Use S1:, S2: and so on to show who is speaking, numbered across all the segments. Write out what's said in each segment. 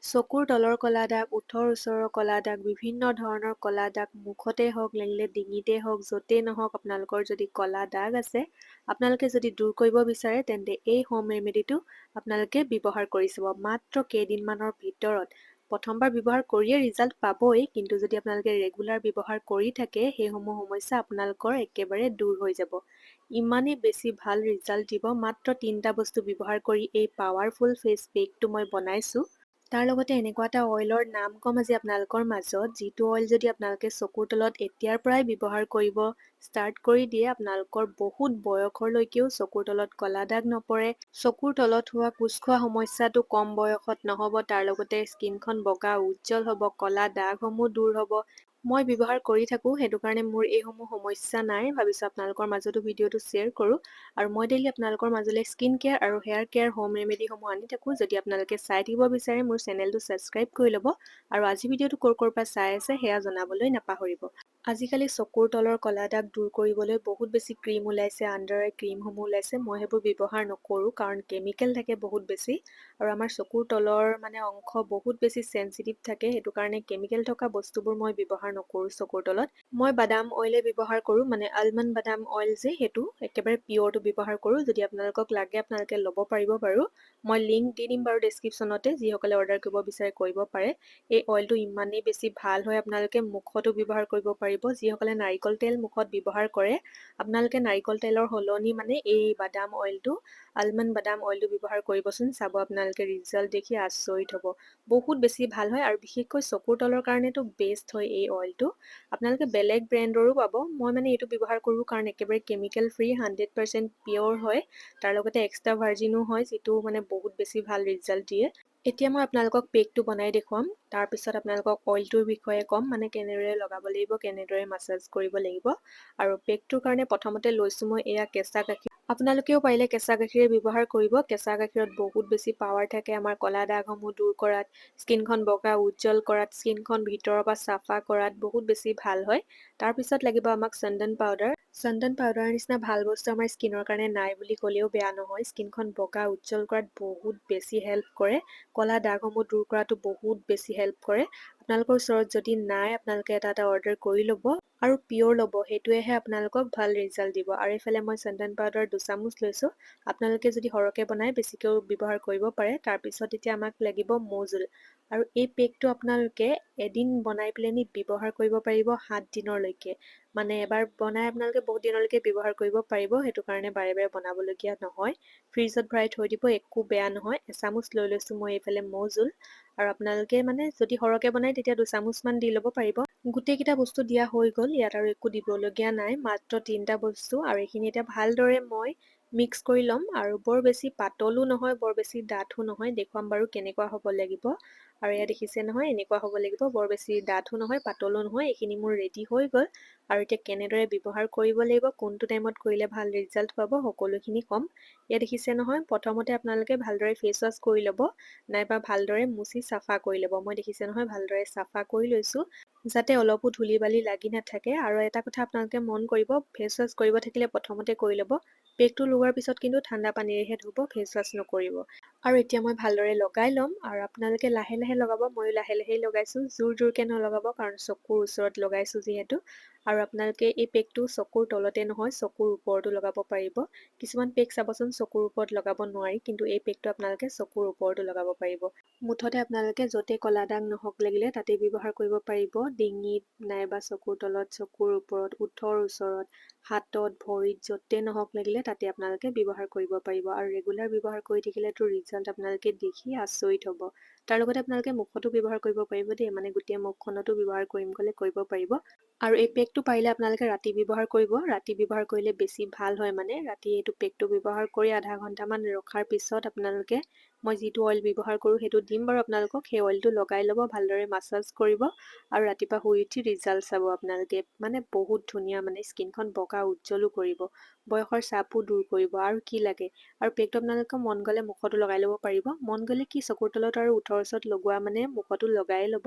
S1: চকুৰ তলৰ কলা দাগ, ওঠৰ ওচৰৰ কলা দাগ, বিভিন্ন ধৰণৰ কলা দাগ, মুখতে হওক লাগিলে ডিঙিতে হওক, য'তেই নহওক আপোনালোকৰ যদি কলা দাগ আছে, আপোনালোকে যদি দূৰ কৰিব বিচাৰে তেন্তে এই হোম ৰেমেডিটো আপোনালোকে ব্যৱহাৰ কৰি চাব। মাত্ৰ কেইদিনমানৰ ভিতৰত প্ৰথমবাৰ ব্যৱহাৰ কৰিয়ে ৰিজাল্ট পাবই, কিন্তু যদি আপোনালোকে ৰেগুলাৰ ব্যৱহাৰ কৰি থাকে সেইসমূহ সমস্যা আপোনালোকৰ একেবাৰে দূৰ হৈ যাব। ইমানেই বেছি ভাল ৰিজাল্ট দিব। মাত্ৰ 3টা বস্তু ব্যৱহাৰ কৰি এই পাৱাৰফুল ফেচ পেকটো মই বনাইছোঁ। তাৰ লগতে এনেকুৱা এটা অইলৰ নাম ক'ম আজি আপোনালোকৰ মাজত, যিটো অইল যদি আপোনালোকে চকুৰ তলত এতিয়াৰ পৰাই ব্যৱহাৰ কৰিব ষ্টাৰ্ট কৰি দিয়ে, আপোনালোকৰ বহুত বয়সলৈকেও চকুৰ তলত কলা দাগ নপৰে। চকুৰ তলত হোৱা কোচ খোৱা সমস্যাটো কম বয়সত নহ'ব, তাৰ লগতে স্কিনখন বগা উজ্জ্বল হ'ব, কলা দাগসমূহ দূৰ হ'ব। মই ব্যৱহাৰ কৰি থাকোঁ, সেইটো কাৰণে মোৰ এইসমূহ সমস্যা নাই। ভাবিছোঁ আপোনালোকৰ মাজতো ভিডিঅ'টো শ্বেয়াৰ কৰোঁ। আৰু মই ডেইলি আপোনালোকৰ মাজলৈ স্কিন কেয়াৰ আৰু হেয়াৰ কেয়াৰ হোম ৰেমেডিসমূহ আনি থাকোঁ। যদি আপোনালোকে চাই থাকিব বিচাৰে মোৰ চেনেলটো ছাবস্ক্ৰাইব কৰি ল'ব, আৰু আজি ভিডিঅ'টো ক'ৰ পৰা চাই আছে সেয়া জনাবলৈ নাপাহৰিব। আজিকালি চকুৰ তলৰ কলা দাগ দূৰ কৰিবলৈ বহুত বেছি ক্ৰীম ওলাইছে, আণ্ডাৰ আই ক্ৰীমসমূহ ওলাইছে। মই সেইবোৰ ব্যৱহাৰ নকৰোঁ কাৰণ কেমিকেল থাকে বহুত বেছি, আৰু আমাৰ চকুৰ তলৰ অংশ বহুত বেছি চেঞ্চিটিভ থাকে, সেইটো কাৰণে কেমিকেল থকা বস্তুবোৰ মই ব্যৱহাৰ নকৰোঁ চকুৰ তলত। মই বাদাম অইলে ব্যৱহাৰ কৰোঁ, আলমণ্ড বাদাম অইল যে সেইটো একেবাৰে পিয়ৰটো ব্যৱহাৰ কৰোঁ। যদি আপোনালোকক লাগে আপোনালোকে ল'ব পাৰিব বাৰু। মই লিংক দি দিম বাৰু ডেছক্ৰিপশ্যনতে, যিসকলে অৰ্ডাৰ কৰিব বিচাৰে কৰিব পাৰে। এই অইলটো ইমানেই বেছি ভাল হয়, আপোনালোকে মুখতো ব্যৱহাৰ কৰিব পাৰিব। যিসকলে নাৰিকল তেল মুখত ব্যৱহাৰ কৰে, আপোনালোকে নাৰিকল তেলৰ সলনি এই বাদাম অইলটো, আলমণ্ড বাদাম অইলটো ব্যৱহাৰ কৰিবচোন, চাব আপোনালোকে ৰিজাল্ট দেখি আচৰিত হ'ব। বহুত বেছি ভাল হয়, আৰু বিশেষকৈ চকুৰ তলৰ কাৰণেতো বেষ্ট হয় এই অইলটো। আপোনালোকে বেলেগ ব্ৰেণ্ডৰো পাব। মই এইটো ব্যৱহাৰ কৰোঁ কাৰণ একেবাৰে কেমিকেল ফ্ৰী, 100% পিয়ৰ হয়। তাৰ লগতে এক্সট্ৰা ভাৰ্জিনো হয়, যিটো বহুত বেছি ভাল ৰিজাল্ট দিয়ে। এতিয়া মই আপোনালোকক পেকটো বনাই দেখুৱাম। তাৰপিছত আপোনালোকক অইলটোৰ বিষয়ে ক'ম, কেনেদৰে লগাব লাগিব, কেনেদৰে মাছাজ কৰিব লাগিব। আৰু পেকটোৰ কাৰণে প্ৰথমতে লৈছোঁ মই এয়া কেঁচা গাখীৰ। আপোনালোকেও পাৰিলে কেঁচা গাখীৰে ব্যৱহাৰ কৰিব। কেঁচা গাখীৰত বহুত বেছি পাৱাৰ থাকে আমাৰ কলা দাগসমূহ দূৰ কৰাত, স্কিনখন বগা উজ্জ্বল কৰাত, স্কিনখন ভিতৰৰ পৰা চাফা কৰাত বহুত বেছি ভাল হয়। তাৰপিছত লাগিব আমাক চন্দন পাউডাৰ। চন্দন পাউডাৰৰ নিচিনা ভাল বস্তু আমাৰ স্কিনৰ কাৰণে নাই বুলি ক'লেও বেয়া নহয়। স্কিনখন বগা উজ্জ্বল কৰাত বহুত বেছি হেল্প কৰে। কলা দাগসমূহ দূৰ কৰাতো বহুত বেছি হেল্প কৰে। আপোনালোকৰ ওচৰত যদি নাই, আপোনালোকে এটা অৰ্ডাৰ কৰি ল'ব, আৰু পিয়ৰ ল'ব, সেইটোৱেহে আপোনালোকক ভাল ৰিজাল্ট দিব। আৰু এইফালে মই চন্দন পাউডাৰ 2 চামুচ লৈছোঁ। আপোনালোকে যদি সৰহকৈ বনাই বেছিকৈও ব্যৱহাৰ কৰিব পাৰে। তাৰপিছত এতিয়া আমাক লাগিব মৌজোল। আৰু এই পেকটো আপোনালোকে এদিন বনাই পেলাই ব্যৱহাৰ কৰিব পাৰিব 7 দিনলৈকে। এবাৰ বনাই আপোনালোকে বহুত দিনলৈকে ব্যৱহাৰ কৰিব পাৰিব, সেইটো কাৰণে বাৰে বাৰে বনাবলগীয়া নহয়। ফ্ৰিজত ভৰাই থৈ দিব, একো বেয়া নহয়। এচামুচ লৈ লৈছোঁ মই এইফালে মৌজোল, আৰু আপোনালোকে যদি সৰহকৈ বনাই তেতিয়া 2 চামুচমান দি ল'ব পাৰিব। গোটেইকেইটা বস্তু দিয়া হৈ গ'ল, ইয়াত আৰু একো দিবলগীয়া নাই, মাত্ৰ 3টা বস্তু। আৰু এইখিনি এতিয়া ভালদৰে মই মিক্স কৰি ল'ম, আৰু বৰ বেছি পাতলো নহয়, বৰ বেছি ডাঠো নহয়। দেখুৱাম বাৰু কেনেকুৱা হ'ব লাগিব। আৰু এয়া দেখিছে নহয়, এনেকুৱা হ'ব লাগিব, বৰ বেছি ডাঠো নহয়, পাতলো নহয়। এইখিনি মোৰ ৰেডি হৈ গ'ল। আৰু এতিয়া কেনেদৰে ব্যৱহাৰ কৰিব লাগিব, কোনটো টাইমত কৰিলে ভাল ৰিজাল্ট পাব, সকলোখিনি ক'ম। ইয়াত দেখিছে নহয়, প্ৰথমতে আপোনালোকে ভালদৰে ফেচ ৱাছ কৰি ল'ব, নাইবা ভালদৰে মুচি চাফা কৰি ল'ব। মই দেখিছে নহয় ভালদৰে চাফা কৰি লৈছোঁ, যাতে অলপো ধূলি বালি লাগি নাথাকে। আৰু এটা কথা আপোনালোকে মন কৰিব, ফেচ ৱাছ কৰিব থাকিলে প্ৰথমতে কৰি ল'ব। পেকটো লগোৱাৰ পিছত কিন্তু ঠাণ্ডা পানীৰেহে ধুব, ফেচ ৱাছ নকৰিব। আৰু এতিয়া মই ভালদৰে লগাই ল'ম, আৰু আপোনালোকে লাহে লাহে লগাব। ময়ো লাহে লাহেই লগাইছোঁ, জোৰ জোৰকৈ নলগাব, কাৰণ চকুৰ ওচৰত লগাইছোঁ যিহেতু। আৰু আপোনালোকে এই পেকটো চকুৰ তলতে নহয়, চকুৰ ওপৰতো লগাব পাৰিব। কিছুমান পেক চাবচোন চকুৰ ওপৰত লগাব নোৱাৰি, কিন্তু এই পেকটো আপোনালোকে চকুৰ ওপৰতো লগাব পাৰিব। মুঠতে আপোনালোকে য'তে কলা দাগ নহওক লাগিলে তাতে ব্যৱহাৰ কৰিব পাৰিব। ডিঙিত, নাইবা চকুৰ তলত, চকুৰ ওপৰত, ওঠৰ ওচৰত, হাতত, ভৰিত, য'তে নহওক লাগিলে তাতে আপোনালোকে ব্যৱহাৰ কৰিব পাৰিব। আৰু ৰেগুলাৰ ব্যৱহাৰ কৰি থাকিলেতো ৰিজাল্ট আপোনালোকে দেখি আচৰিত হ'ব। তাৰ লগতে আপোনালোকে মুখতো ব্যৱহাৰ কৰিব পাৰিব দেই, গোটেই মুখখনতো ব্যৱহাৰ কৰিম ক'লে কৰিব পাৰিব। আৰু এই পেকটো পাৰিলে আপোনালোকে ৰাতি ব্যৱহাৰ কৰিব। ৰাতি ব্যৱহাৰ কৰিলে বেছি ভাল হয়। ৰাতি এইটো পেকটো ব্যৱহাৰ কৰি আধা ঘণ্টামান ৰখাৰ পিছত আপোনালোকে, মই যিটো অইল ব্যৱহাৰ কৰোঁ সেইটো দিম বাৰু আপোনালোকক, সেই অইলটো লগাই ল'ব, ভালদৰে মাছাজ কৰিব, আৰু ৰাতিপুৱা শুই উঠি ৰিজাল্ট চাব আপোনালোকে। বহুত ধুনীয়া, স্কিনখন বগা উজ্জ্বলো কৰিব, বয়সৰ চাপো দূৰ কৰিব, আৰু কি লাগে। আৰু পেকটো আপোনালোকে মন গ'লে মুখতো লগাই ল'ব পাৰিব। মন গ'লে কি, চকুৰ তলত আৰু ওঠৰ ওচৰত লগোৱা মুখতো লগাই ল'ব।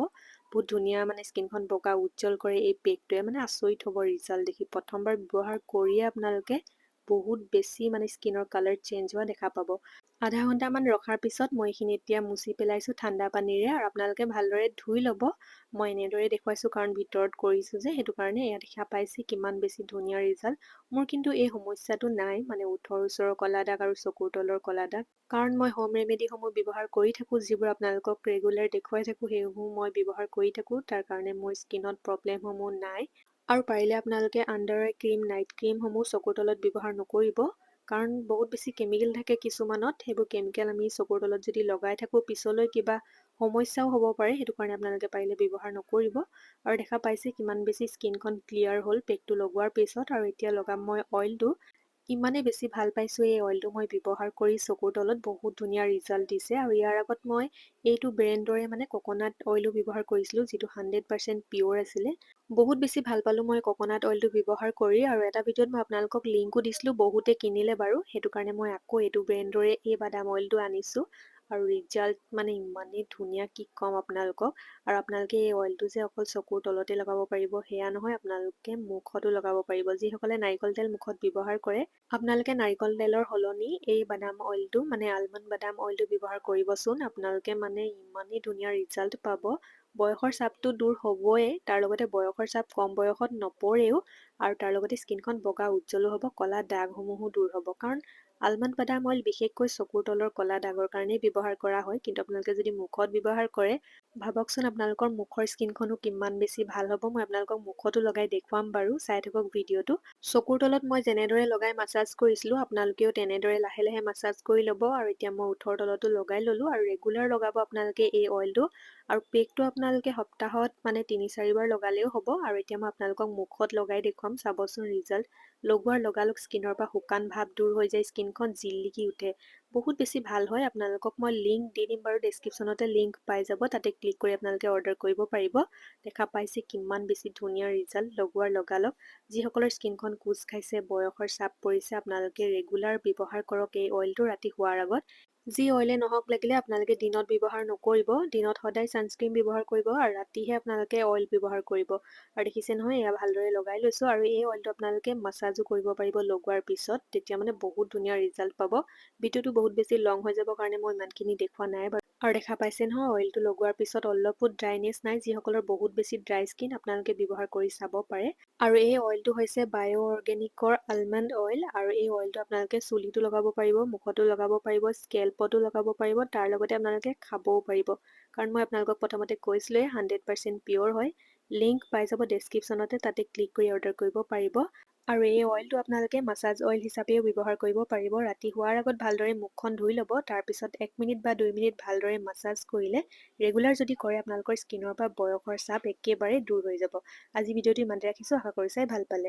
S1: বহুত ধুনীয়া, স্কিনখন বগা উজ্জ্বল কৰে এই পেকটোৱে। আচৰিত হ'ব ৰিজাল্ট দেখি। প্ৰথমবাৰ ব্যৱহাৰ কৰিয়ে আপোনালোকে বহুত বেছি মানে স্কিনৰ কালাৰ চেঞ্জ হোৱা দেখা পাব। আধা ঘণ্টামান ৰখাৰ পিছত মই এইখিনি এতিয়া মুচি পেলাইছোঁ ঠাণ্ডা পানীৰে, আৰু আপোনালোকে ভালদৰে ধুই ল'ব। মই এনেদৰে দেখুৱাইছোঁ কাৰণ ভিতৰত কৰিছোঁ যে, সেইটো কাৰণে। এয়া দেখা পাইছে কিমান বেছি ধুনীয়া ৰিজাল্ট। মোৰ কিন্তু এই সমস্যাটো নাই, মানে ওঠৰ ওচৰৰ কলা দাগ আৰু চকুৰ তলৰ কলা দাগ, কাৰণ মই হোম ৰেমেডিসমূহ ব্যৱহাৰ কৰি থাকোঁ, যিবোৰ আপোনালোকক ৰেগুলাৰ দেখুৱাই থাকোঁ, সেইসমূহ মই ব্যৱহাৰ কৰি থাকোঁ। তাৰ কাৰণে মোৰ স্কিনত প্ৰব্লেমসমূহ নাই। আৰু পাৰিলে আপোনালোকে আণ্ডাৰ আই ক্ৰীম, নাইট ক্ৰীমসমূহ চকুৰ তলত ব্যৱহাৰ নকৰিব, কাৰণ বহুত বেছি কেমিকেল থাকে কিছুমানত। সেইবোৰ কেমিকেল আমি চকুৰ তলত যদি লগাই থাকোঁ, পিছলৈ কিবা সমস্যাও হ'ব পাৰে। সেইটো কাৰণে আপোনালোকে পাৰিলে ব্যৱহাৰ নকৰিব। আৰু দেখা পাইছে কিমান বেছি স্কিনখন ক্লিয়াৰ হ'ল পেকটো লগোৱাৰ পিছত। আৰু এতিয়া লগাম মই অইলটো। ইমানেই বেছি ভাল পাইছোঁ এই অইলটো মই ব্যৱহাৰ কৰি, চকুৰ তলত বহুত ধুনীয়া ৰিজাল্ট দিছে। আৰু ইয়াৰ আগত মই এইটো ব্ৰেণ্ডৰে মানে ককনাট অইলো ব্যৱহাৰ কৰিছিলোঁ, যিটো 100% পিয়'ৰ আছিলে। বহুত বেছি ভাল পালোঁ মই ককনাট অইলটো ব্যৱহাৰ কৰি। আৰু এটা ভিডিঅ'ত মই আপোনালোকক লিংকো দিছিলোঁ, বহুতে কিনিলে বাৰু। সেইটো কাৰণে মই আকৌ এইটো ব্ৰেণ্ডৰে এই বাদাম অইলটো আনিছোঁ। আৰু ৰিজাল্ট মানে ইমানেই ধুনীয়া, কি ক'ম আপোনালোকক। আৰু আপোনালোকে এই অইলটো যে অকল চকুৰ তলতে লগাব পাৰিব সেয়া নহয়, আপোনালোকে মুখতো লগাব পাৰিব। যিসকলে নাৰিকল তেল মুখত ব্যৱহাৰ কৰে, আপোনালোকে নাৰিকল তেলৰ সলনি এই বাদাম অইলটো, মানে আলমণ্ড বাদাম অইলটো ব্যৱহাৰ কৰিবচোন। আপোনালোকে মানে ইমানেই ধুনীয়া ৰিজাল্ট পাব। বয়সৰ চাপটো দূৰ হ'বই, তাৰ লগতে বয়সৰ চাপ কম বয়সত নপৰেও। আৰু তাৰ লগতে স্কিনখন বগা উজ্জ্বলো হ'ব, ক'লা দাগসমূহো দূৰ হ'ব। কাৰণ আলমণ্ড বাদাম অইল বিশেষকৈ চকুৰ তলৰ ক'লা দাগৰ কাৰণেই ব্যৱহাৰ কৰা হয়। কিন্তু আপোনালোকে যদি মুখত ব্যৱহাৰ কৰে, ভাবকচোন আপোনালোকৰ মুখৰ স্কিনখনো কিমান বেছি ভাল হ'ব। মই আপোনালোকক মুখতো লগাই দেখুৱাম বাৰু, চাই থাকক ভিডিঅ'টো। চকুৰ তলত মই যেনেদৰে লগাই মাছাজ কৰিছিলোঁ, আপোনালোকেও তেনেদৰে লাহে লাহে মাছাজ কৰি ল'ব। আৰু এতিয়া মই ওঠৰ তলতো লগাই ল'লোঁ। আৰু ৰেগুলাৰ লগাব আপোনালোকে এই অইলটো। আৰু পেকটো আপোনালোকে সপ্তাহত মানে ৩-৪ বাৰ লগালেও হ'ব। আৰু এতিয়া মই আপোনালোকক মুখত লগাই দেখুৱাম, চাবচোন ৰিজাল্ট। লগোৱাৰ লগালগ স্কিনৰ পৰা শুকান ভাৱ দূৰ হৈ যায়, স্কিনখন জিলিকি উঠে। বহুত বেছি ভাল হয়। আপোনালোকক মই লিংক দি দিম বাৰু, ডেছক্ৰিপশ্যনতে লিংক পাই যাব, তাতে ক্লিক কৰি আপোনালোকে অৰ্ডাৰ কৰিব পাৰিব। দেখা পাইছে কিমান বেছি ধুনীয়া ৰিজাল্ট লগোৱাৰ লগালগ। যিসকলৰ স্কিনখন কোচ খাইছে, বয়সৰ চাপ পৰিছে, আপোনালোকে ৰেগুলাৰ ব্যৱহাৰ কৰক এই অইলটো ৰাতি শোৱাৰ আগত। যি অইলে নহওক লাগিলে আপোনালোকে দিনত ব্যৱহাৰ নকৰিব। দিনত সদায় ছানস্ক্ৰীন ব্যৱহাৰ কৰিব, আৰু ৰাতিহে আপোনালোকে অইল ব্যৱহাৰ কৰিব। আৰু দেখিছে নহয়, এয়া ভালদৰে লগাই লৈছোঁ। আৰু এই অইলটো আপোনালোকে মাছাজো কৰিব পাৰিব লগোৱাৰ পিছত, তেতিয়া মানে বহুত ধুনীয়া ৰিজাল্ট পাব। ভিডিঅ'টো বহুত বেছি লং হৈ যাব কাৰণে মই ইমানখিনি দেখুওৱা নাই বাৰু। আৰু দেখা পাইছে নহয়, অইলটো লগোৱাৰ পিছত অলপো ড্ৰাইনেছ নাই। যিসকলৰ বহুত বেছি ড্ৰাই স্কিন, আপোনালোকে ব্যৱহাৰ কৰি চাব পাৰে। আৰু এই অইলটো হৈছে বায়' অৰ্গেনিকৰ আলমণ্ড অইল। আৰু এই অইলটো আপোনালোকে চুলিতো লগাব পাৰিব, মুখতো লগাব পাৰিব, স্কেল্পতো লগাব পাৰিব, তাৰ লগতে আপোনালোকে খাবও পাৰিব। কাৰণ মই আপোনালোকক প্ৰথমতে কৈছিলোঁৱে 100% পিয়'ৰ হয়। লিংক পাই যাব ডেছক্ৰিপশ্যনতে, তাতে ক্লিক কৰি অৰ্ডাৰ কৰিব পাৰিব। আৰু এই অইলটো আপোনালোকে মাছাজ অইল হিচাপেও ব্যৱহাৰ কৰিব পাৰিব। ৰাতি শোৱাৰ আগত ভালদৰে মুখখন ধুই ল'ব, তাৰপিছত 1 মিনিট বা 2 মিনিট ভালদৰে মাছাজ কৰিলে, ৰেগুলাৰ যদি কৰে, আপোনালোকৰ স্কিনৰ পৰা বয়সৰ চাপ একেবাৰে দূৰ হৈ যাব। আজি ভিডিঅ'টো ইমানতে ৰাখিছোঁ, আশা কৰোঁ চাই ভাল পালে।